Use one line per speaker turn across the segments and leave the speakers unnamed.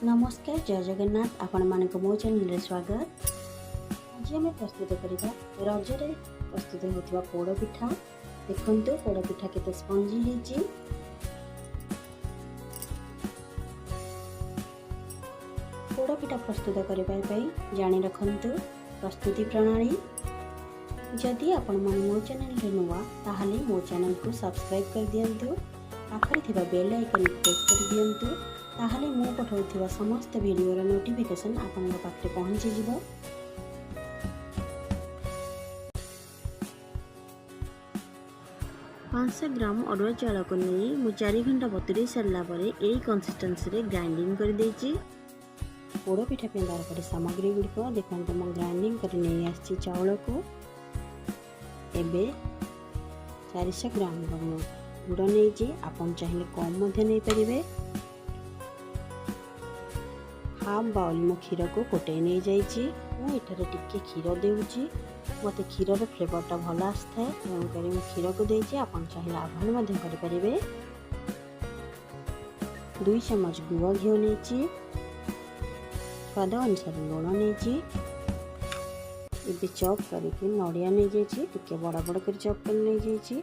नमस्कार जय जगन्नाथ आपण मानक मो चैनल स्वागत। आज आम प्रस्तुत करवा रजरे प्रस्तुत होता पोड़ पिठा। देखु पोड़ पिठा केते स्पंजी होती। पोड़ पिठा प्रस्तुत करने जानी रखु प्रस्तुति प्रणाली। जदि आपण मन मो चैनल नुआ ताहले मो चैनल को सब्सक्राइब कर दियंतु। पाखरे थिबा बेल आइकन प्रेस कर दियंतु। ताहले मु पठाउथिबा समस्त वीडियो रा नोटिफिकेशन आपन पाखरे पहुंची जिवो। 500 ग्राम अरुआ चाउल को नहीं मु 4 घंटा बतुरे सारा पर यही कंसिस्टेंसी रे ग्राइंडिंग कर देछि। पोड़ पिठा पे दरकार सामग्री गुड़िक देखते मु ग्राइंडिंग कर नहीं आछि चाउल को। एबे 400 ग्राम गुड़ नहीं आपन चाहिए कम नहीं पारे। हाफ बाउल मो क्षीर को फुटे नहीं जाइए। मुझे टिके क्षीर देउची मते क्षीर फ्लेवरटा भल आसता है तेणुक मुझे क्षीर को देती आप चाहिए आभन करें। 2 चम्मच गुआ घी नहीं स्वाद अनुसार लुण नहीं। ये चॉप करके नड़िया नहीं जाइए टिके बड़ बड़ कर चॉप कर नहीं जाइए।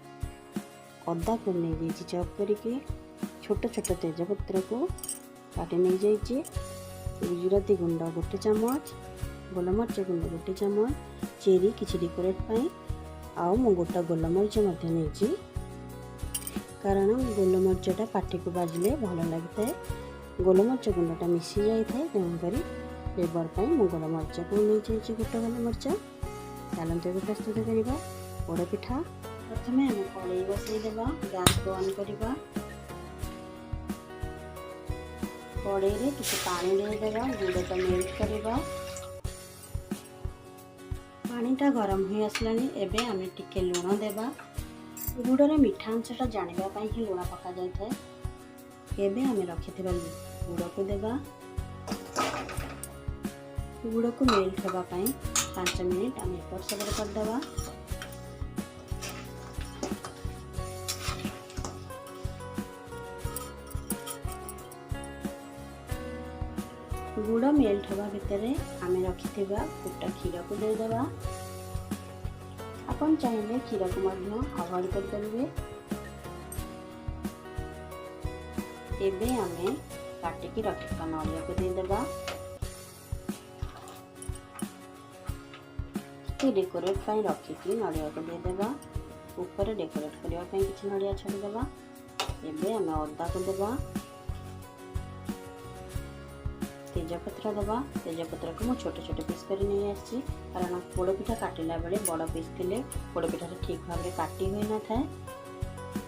अदा को नहीं जाइए चॉप करके छोट छोट तेजपत्र को काटी नहीं जाइए। गुजराती गुंड 1 चम्मच गोलमरिच गुंड 1 चम्मच चेरी किसी डेकोरेट पाई आउ मु गोटा गोलमरिच नहीं कारण गोलमरिचटा पाटी को बाजिले भल लगता है। गोलमरिच गुंडटा मिसी जाए तेणुक फ्लेवर पाई मु गोलमरिच को नहीं जाइए गोटा गोलमरिच। चलते भी प्रस्तुत करवा पोड़ पिठा। प्रथम आम कड़ाई बसईदेवा गैस को ऑन करवा। कड़ाई रे किसी पानी देदेवा गुड़ मेल्ट करवा। पानीटा गरम हो आसलानी एबे आमे टिके लुण देवा। गुड़र मीठा अंशटा जानापी ही लुण पका जाए। एबे आमे रखिथिबा गुड़ को देवा। गुड़ को मेल्ट होगापाई 5 मिनिट आमे एपट सेपट करदेवा। गुड़ मेल्ट होगा भितर आमे रखिथिबा फुटा क्षीर को देदेवा। आपन चाहिए क्षीर को अवॉइड कर परिबे। एबे आमे काटिकी रखिथिबा नड़िया को देदेवा। डेकोरेट पाई रखिकी नड़िया को देदेवा। ऊपर डेकोरेट करबा पाई किछि नड़िया छाड़देवा। एबे आमे अदा को देवा। तेजपत्र देवा। तेजपत्र को मुझे छोटे छोटे पीस कर नहीं आसी कारण पोड़ पिठा काटिला बेले बड़ पीस थिले पोड़ पिठा ठीक भाव में काटी हुई न थाए।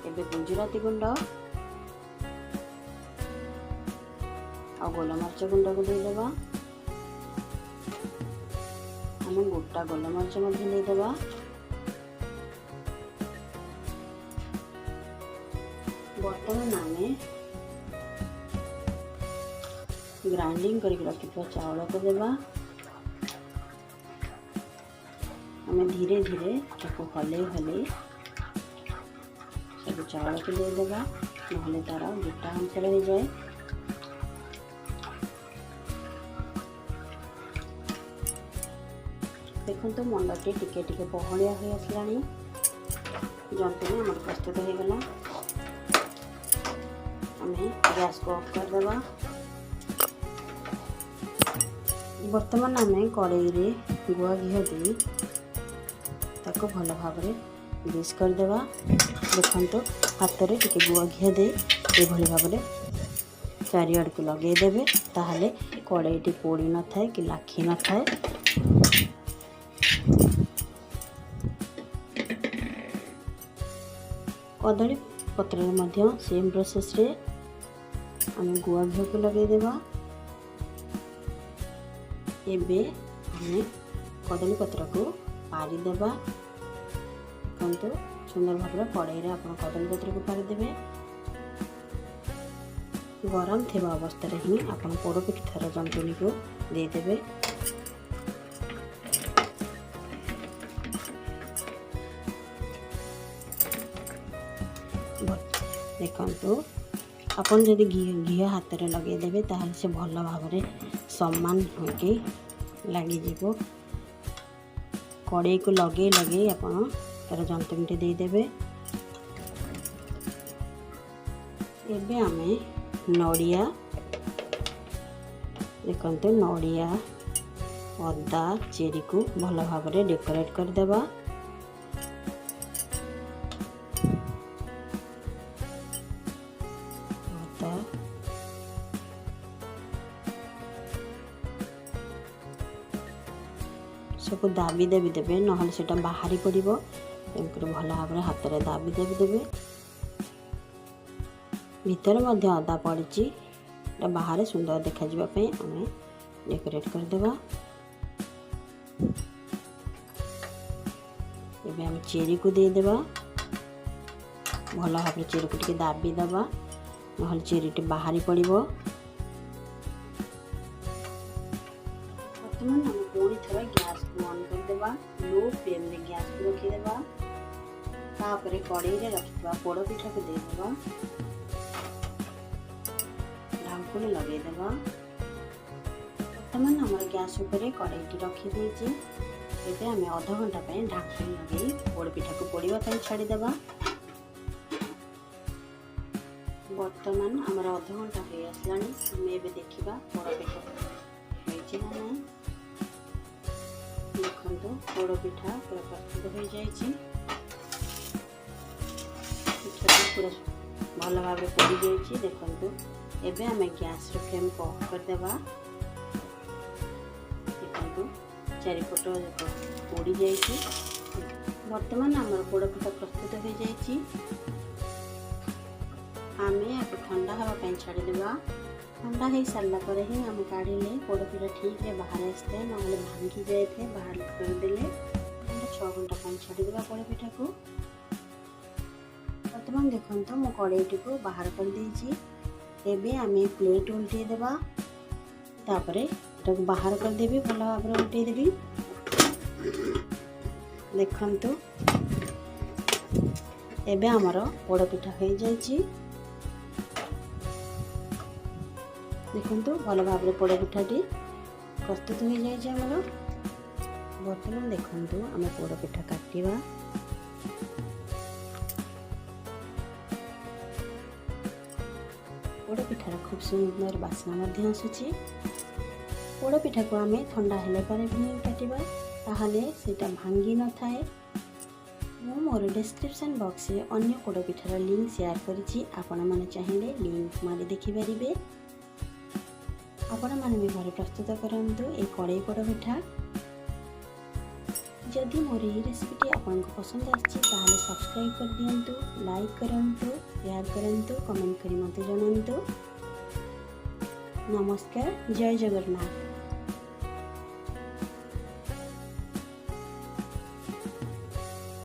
एबे गुजराती गुंड आ गोलमरिच गुंड को देदेवा। आम गोटा गोलमरिच देदेवा। बर्तमान आमे ग्राइंडिंग करके रखिथिबा चाउल को देवा। आमे धीरे धीरे ताको हले हले सब चाउल को दे देवा नहले तार गोटा अंश रह जाए। देखो मंडटी टिके टिके बहलिया हो आसलानी। जंतुनी आम प्रस्तुत हो गला। आमे गैस को ऑफ कर देवा। बर्तमान आम कड़ाई रे गुआ घी दे ताको भल भाव ग्रीस करदेवा। देखो हाथ में टिके गुआ घी दे ये भाव में चारिआड़ को लगेदेवे ताहले कड़ाईटी पोड़ी न थाए कि लाखी न थाए। कदली पत्र सेम प्रोसेस रे आम गुआ घी को लगेदेवा। एबे हमें कदली पत्र को पारिदेवा। देखो सुंदर भाव में कड़ाई रे आपण कदली पत्र को पारिदेवे। गरम थिबा अवस्था रे ही आपण पोड़ पिठार जंतुनी को देदेवे। देखो आपन जदि घी हाथ में लगेदेवे ताहले से भल भाव समान होके लगिଯିव। कड़ाई को लगे लगे आपन तार जंतुमटी देदेवे। एबे आमे नड़िया देखते नड़िया अदा चेरी को भल भाव डेकोरेट करदेवा। अदा सब दाबी देवी देवे नहले सेटा बाहरी पड़ो। तेणुक भल भाव हाथ में दाबी देवी देवे। भितर मध्य अदा पड़ी बाहर सुंदर देखा आम डेकोरेट करदेवा। एबे आम चेरी को देदेवा। भल भाव चेरी को टिके दाबी देवा नहले चेरी बाहरी पड़ो। बर्तमान आम पुणी थोड़ा गैस को ऑन करदेवा। लो फ्लेम रे गैस को रखीदेवा। तापरे कड़ाई रे रखिवा पोड़ पिठा को देदेवा। ढांकुणी लगेदेवा। बर्तमान आम गैस उपर कड़ाई रखी देछि। एबे आम आधा घंटा ढांकुणी लगे पोड़ पिठा को पोड़वा छाड़ीदेवा। बर्तमान आमर आधा घंटा हो आसलानी। आम एबे देखिबा पोड़ पिठा होइछि ना नहीं। देखो पोड़ पिठा पूरा प्रस्तुत हो जाइए। पिठा पूरा भल भाव पड़ी जाइए। देखो एबे आम गैस फ्लेम को ऑफ करदेवा। देखो चारिपट पोड़ी जाइए। बर्तमान आमर पोड़ पिठा प्रस्तुत हो जाइए। आम ठंडा हाँवाई छाड़ीदेवा। ठंडा हो सारा पर ही आम काढ़िले पोड़ पिठा ठीक है बाहर आसते ना भांगी जाए थे। बाहर करदे 6 घंटा छाड़ीदेवा पोड़ पिठा को। बर्तमान देखो मो कड़ाईटी को बाहर कर देछि। एबे आम प्लेट उल्टे देवा। तापरे बाहर करदेवी भल भाव उल्टे देवी। देखंतु एबे आमर पोड़ पिठा हो जाइए। देखंतु भल भाव पोड़ पिठाटी प्रस्तुत हो जाइए आमर। बर्तमान देखंतु आम पोड़ पिठा काटिबा। पोड़ पिठार खूब सुंदर बास्ना आसुची। पोड़ पिठा को आम ठंडा हेले पर काटिबा ताहले सेटा भांगी न थाए। मु मोर डिस्क्रिप्शन बॉक्स रे अन्य पोड़ पिठार लिंक शेयर करिछि। आपण माने चाहिए लिंक मारी देखि परिबे। आपण माने भी घरे प्रस्तुत करंतु ए कड़ाई पोड़ पिठा। जदि मोर ये रेसिपीटी आपको पसंद आछि ताहले सब्सक्राइब कर दियंतु, लाइक करंतु, शेयर करंतु, कमेंट करी मते जणांतु। नमस्कार, जय जगन्नाथ।